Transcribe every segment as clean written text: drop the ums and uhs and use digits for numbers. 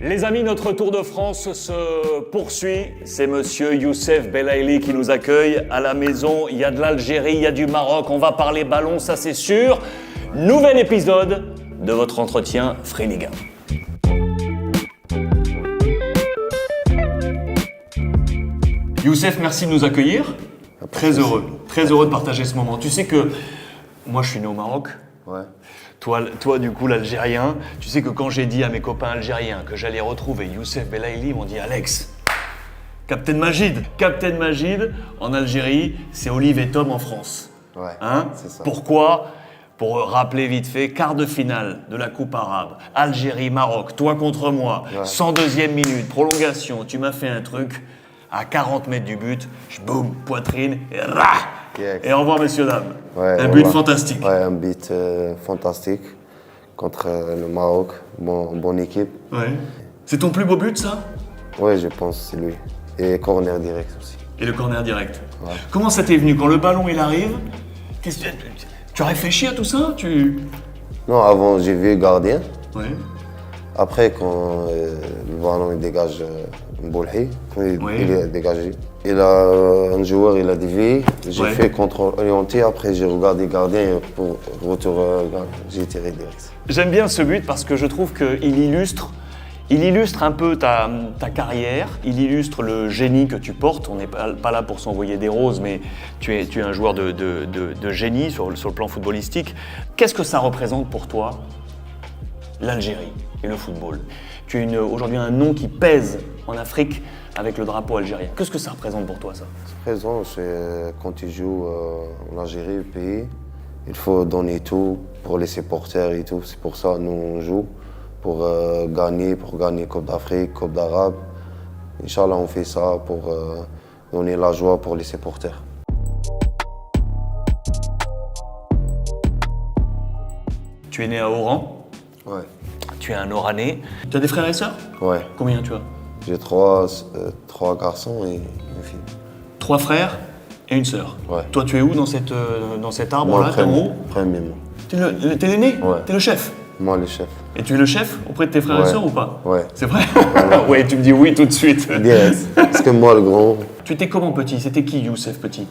Les amis, notre Tour de France se poursuit. C'est monsieur Youssef Belaïli qui nous accueille à la maison. Il y a de l'Algérie, il y a du Maroc. On va parler ballon, ça c'est sûr. Nouvel épisode de votre entretien Free Ligue 1. Youssef, merci de nous accueillir. Très heureux de partager ce moment. Tu sais que moi je suis né au Maroc. Ouais. Toi, du coup, l'Algérien, tu sais que quand j'ai dit à mes copains algériens que j'allais retrouver Youssef Belaïli, ils m'ont dit « Alex, Captain Majid !» Captain Majid, en Algérie, c'est Olive et Tom en France. Ouais, c'est ça. Pourquoi ? Pour rappeler vite fait, quart de finale de la Coupe arabe, Algérie-Maroc, toi contre moi, 102e minute, prolongation, tu m'as fait un truc, à 40 mètres du but, boum, poitrine, et rah ! Et au revoir, messieurs, dames. Ouais, un but fantastique. Ouais, un but fantastique contre le Maroc. Bonne équipe. Ouais. C'est ton plus beau but, ça ? Ouais, je pense que c'est lui. Et corner direct aussi. Et le corner direct. Ouais. Comment ça t'est venu ? Quand le ballon il arrive, tu as réfléchi à tout ça ? Non, avant j'ai vu gardien. Ouais. Après, quand le ballon il dégage Boulhi, il est dégagé. Et là, un joueur il a dévié, j'ai fait contrôle orienté, après j'ai regardé gardien pour retour j'ai tiré direct. J'aime bien ce but parce que je trouve qu'il illustre un peu ta carrière, il illustre le génie que tu portes. On n'est pas là pour s'envoyer des roses, mais tu es un joueur de génie sur le plan footballistique. Qu'est-ce que ça représente pour toi, l'Algérie et le football ? Tu es aujourd'hui un nom qui pèse en Afrique avec le drapeau algérien. Qu'est-ce que ça représente pour toi, ça ? Présent, c'est quand tu joues en Algérie, le pays, il faut donner tout pour les supporters et tout. C'est pour ça que nous on joue, pour gagner Coupe d'Afrique, Coupe d'Arabe. Inch'Allah, on fait ça pour donner la joie pour les supporters. Tu es né à Oran. Ouais. Tu es un Oranais. Tu as des frères et sœurs ? Ouais. Combien tu as ? J'ai trois garçons et une fille. 3 frères et une sœur. Ouais. Toi, tu es où dans cet arbre-là ? T'es en haut ? Premièrement. T'es l'aîné ? Ouais. T'es le chef ? Moi, le chef. Et tu es le chef auprès de tes frères et sœurs ou pas ? Ouais. C'est vrai ? Ouais, tu me dis oui tout de suite. Direct. Parce que moi, le grand. Tu étais comment petit ? C'était qui, Youssef, petit ?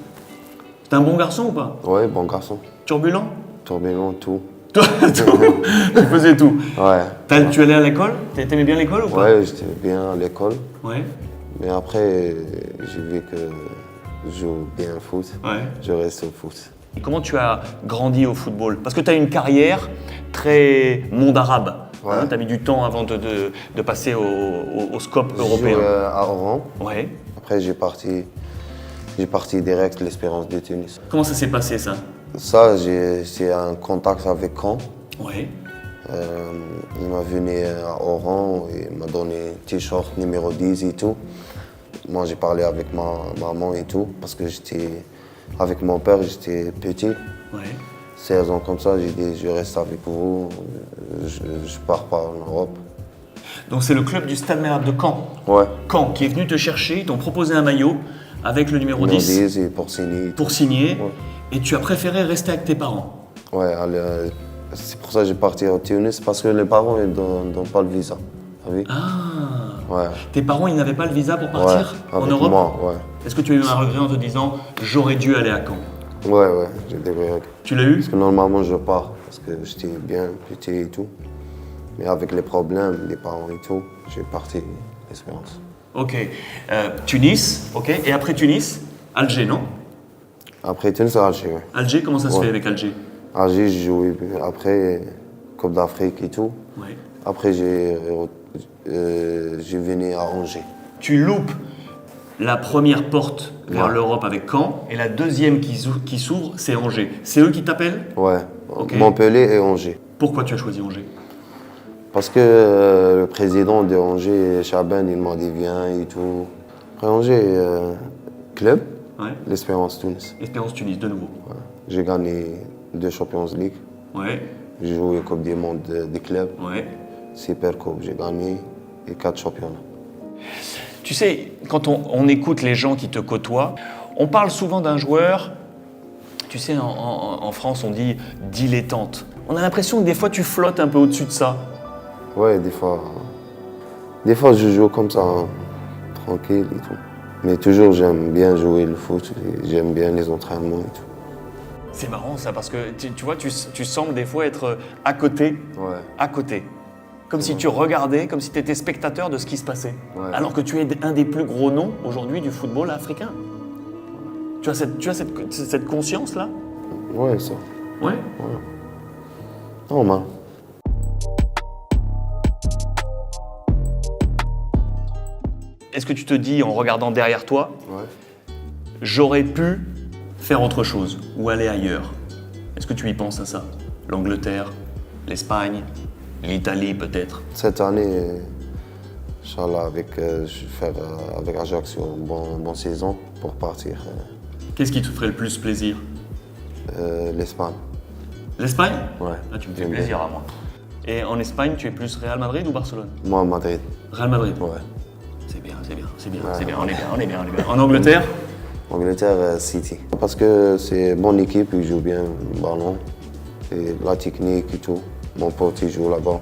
C'était un bon garçon ou pas ? Ouais, bon garçon. Turbulent ? Tourbillon, tout. Tu faisais tout. Ouais. Tu allais à l'école ? T'aimais bien l'école ou pas ? Ouais, j'étais bien à l'école. Ouais. Mais après, j'ai vu que je joue bien au foot. Ouais. Je reste au foot. Et comment tu as grandi au football ? Parce que tu as une carrière très monde arabe. Ouais. Tu as mis du temps avant de passer au scope J'ai européen. joué à Oran. Ouais. Après, j'ai parti direct l'Espérance de Tunis. Comment ça s'est passé, ça ? Ça, c'est un contact avec Caen. Ouais. Il m'a venu à Oran et m'a donné un t-shirt numéro 10 et tout. Moi, j'ai parlé avec ma maman et tout, parce que avec mon père, j'étais petit. Ouais. 16 ans comme ça, j'ai dit, je reste avec vous, je pars pas en Europe. Donc c'est le club du Stade Malherbe de Caen. Ouais. Caen qui est venu te chercher, ils t'ont proposé un maillot avec le numéro 10 et pour signer. pour signer. Ouais. Et tu as préféré rester avec tes parents. Ouais, c'est pour ça que j'ai parti au Tunis, parce que les parents ne donnent pas le visa. T'as vu? Ah. Ouais. Tes parents, ils n'avaient pas le visa pour partir en avec Europe ? moi, ouais. Est-ce que tu as eu un regret en te disant j'aurais dû aller à Caen ? Ouais, j'ai des regrets. Tu l'as eu ? Parce que normalement, je pars, parce que j'étais bien petit et tout. Mais avec les problèmes des parents et tout, j'ai parti l'Espérance. Ok. Tunis, ok. Et après Tunis, Alger, non ? Après Tunis, Alger, ouais. Alger, comment ça se fait avec Alger ? Alger, j'ai joué après Coupe d'Afrique et tout. Ouais. Après, j'ai venu à Angers. Tu loupes la première porte vers Ouais. l'Europe avec Caen et la deuxième qui s'ouvre, c'est Angers. C'est eux qui t'appellent ? Ouais, Ok. Montpellier et Angers. Pourquoi tu as choisi Angers ? Parce que le président de Angers, Chaban, il m'a dit viens et tout. Après Angers, club, Ouais. l'Espérance Tunis. Espérance Tunis, de nouveau. Ouais. J'ai gagné 2 Champions League. Ouais, J'ai joué Coupe du Monde des clubs. ouais. Super Coupe, j'ai gagné et 4 championnats. Tu sais, quand on écoute les gens qui te côtoient, on parle souvent d'un joueur, tu sais, en France, on dit dilettante. On a l'impression que des fois, tu flottes un peu au-dessus de ça. Ouais, des fois. Des fois, je joue comme ça, hein, tranquille et tout. Mais toujours, j'aime bien jouer le foot, et j'aime bien les entraînements et tout. C'est marrant ça, parce que tu vois, tu sembles des fois être à côté, Ouais. à côté. Comme si tu regardais, comme si tu étais spectateur de ce qui se passait. Ouais. Alors que tu es un des plus gros noms aujourd'hui du football africain. Tu as cette conscience-là? Ouais, ça. Ouais. Normal. Est-ce que tu te dis, en regardant derrière toi, Ouais. j'aurais pu faire autre chose ou aller ailleurs? Est-ce que tu y penses à ça? L'Angleterre, l'Espagne, l'Italie peut-être? Cette année, Inch'Allah, je vais faire avec Ajaccio une bonne saison pour partir Qu'est-ce qui te ferait le plus plaisir? l'Espagne. L'Espagne? Ouais. Ah, tu me fais J'aime plaisir à moi. Et en Espagne, tu es plus Real Madrid ou Barcelone? Moi, à Madrid. Real Madrid. Ouais. C'est bien, c'est bien, c'est bien, Ouais. c'est bien, on est bien. En Angleterre? Angleterre, City. Parce que c'est une bonne équipe, ils jouent bien le ballon. Et la technique et tout. Mon pote, il joue là-bas.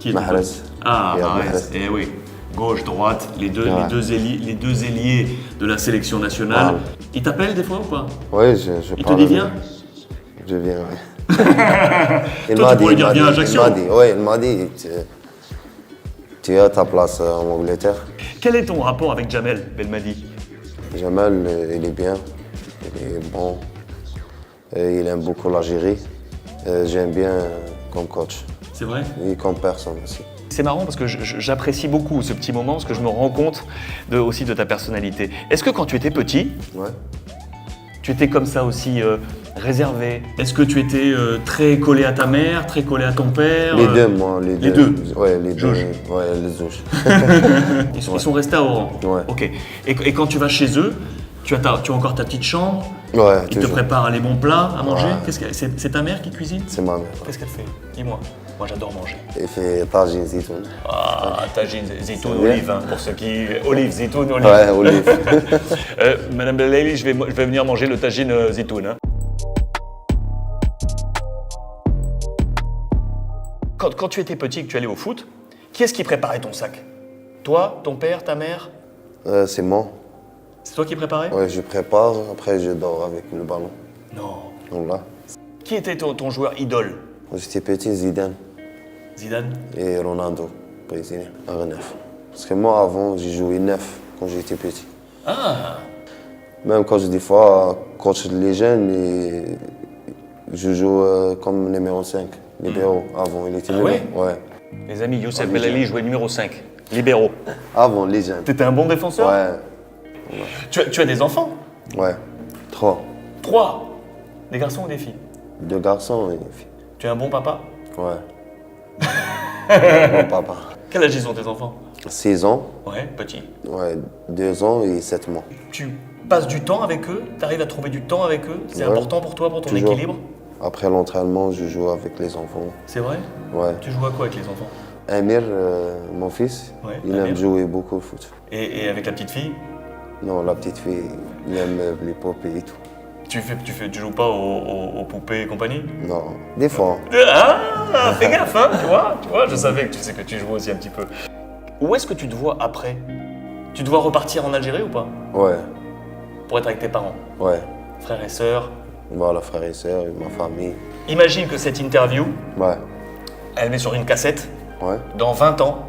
Qui est Mahrez. ton- Ah, Riyad Mahrez, Mahrez. eh oui. Gauche, droite, les deux ailiers de la sélection nationale. Ouais. Ils t'appellent des fois ou pas? Oui, je Il te parle dit avec- viens? Je viens, oui. Toi, tu pourrais dire viens à Ajaccio. Il m'a dit, tu as ta place en Angleterre. Quel est ton rapport avec Jamel Belmadi? Jamal, il est bien, il est bon, et il aime beaucoup l'Algérie. J'aime bien comme coach C'est vrai? et comme personne aussi. C'est marrant parce que j'apprécie beaucoup ce petit moment parce que je me rends compte aussi de ta personnalité. Est-ce que quand tu étais petit, Ouais. tu étais comme ça aussi réservé? Est-ce que tu étais très collé à ta mère, très collé à ton père? Les deux, moi, les deux. les deux? Ouais, les deux. Jauge. Ouais, les Zouches. Ils sont restés à Oran? Ouais. Ok. Et quand tu vas chez eux, tu as encore ta petite chambre? Ouais, Ils te toujours. préparent les bons plats à manger? Ouais. C'est ta mère qui cuisine? C'est ma mère. Qu'est-ce qu'elle fait? Dis-moi. Moi j'adore manger. Il fait tagine zitoun. Ah, tagine, zitoun, C'est bien. olive, hein, pour ceux qui... Olive, zitoun, olive. Ouais, olive. Madame Belaïli, je vais venir manger le tagine zitoun. Hein. Quand tu étais petit et que tu allais au foot, qui est-ce qui préparait ton sac? Toi, ton père, ta mère? C'est moi. C'est toi qui préparais? Ouais, je prépare, après je dors avec le ballon. Non. Donc là, Qui était ton joueur idole? quand j'étais petit, Zidane Zidane? et Ronaldo, brésilien, à neuf. Parce que moi, avant, j'ai joué neuf quand j'étais petit. Ah, Même quand des fois, coach les jeunes, je joue comme numéro 5, libéro. Avant, il était Ah numéro. ouais Ouais. les amis, Youssef Ah, Belaïli jouait numéro 5, libéraux. Avant, les jeunes. T'étais un bon défenseur? Ouais. Tu as des enfants? Ouais. 3. 3. Des garçons ou des filles? 2 garçons et une fille. Tu es un bon papa? Ouais. Mon papa. Quel âge ils ont tes enfants? 6 ans, Ouais, petit. ouais, 2 ans et 7 mois. Tu passes du temps avec eux? Tu arrives à trouver du temps avec eux? C'est Ouais. important pour toi, pour ton Toujours. équilibre? Après l'entraînement, je joue avec les enfants. C'est vrai? Ouais. Tu joues à quoi avec les enfants? Amir, mon fils, Ouais, il Amir. aime jouer beaucoup au foot. Et avec la petite fille? Non, la petite fille, il aime les poupées et tout. Tu joues pas aux poupées et compagnie? Non, des fois. Ah, fais gaffe, hein, tu vois, je savais que tu sais que tu joues aussi un petit peu. Où est-ce que tu te vois après? Tu te vois repartir en Algérie ou pas? Ouais, Pour être avec tes parents, ouais. frères et sœurs. Voilà, frères et sœurs, et ma famille. Imagine que cette interview, Ouais, elle met sur une cassette. ouais. Dans 20 ans,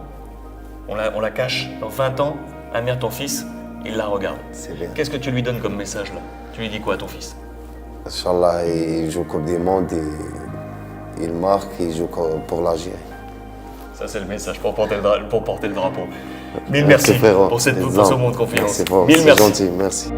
on la cache. Dans 20 ans, Amir, ton fils, il la regarde. C'est bien. Qu'est-ce que tu lui donnes comme message là? Tu lui dis quoi à ton fils? Inch'Allah, il joue Coupe du Monde et il marque et il joue pour l'Algérie. Ça, c'est le message pour porter le drapeau. Mille Merci, merci frérot. pour ce Exemple. moment de confiance. Merci, frérot. Mille C'est merci. gentil, merci.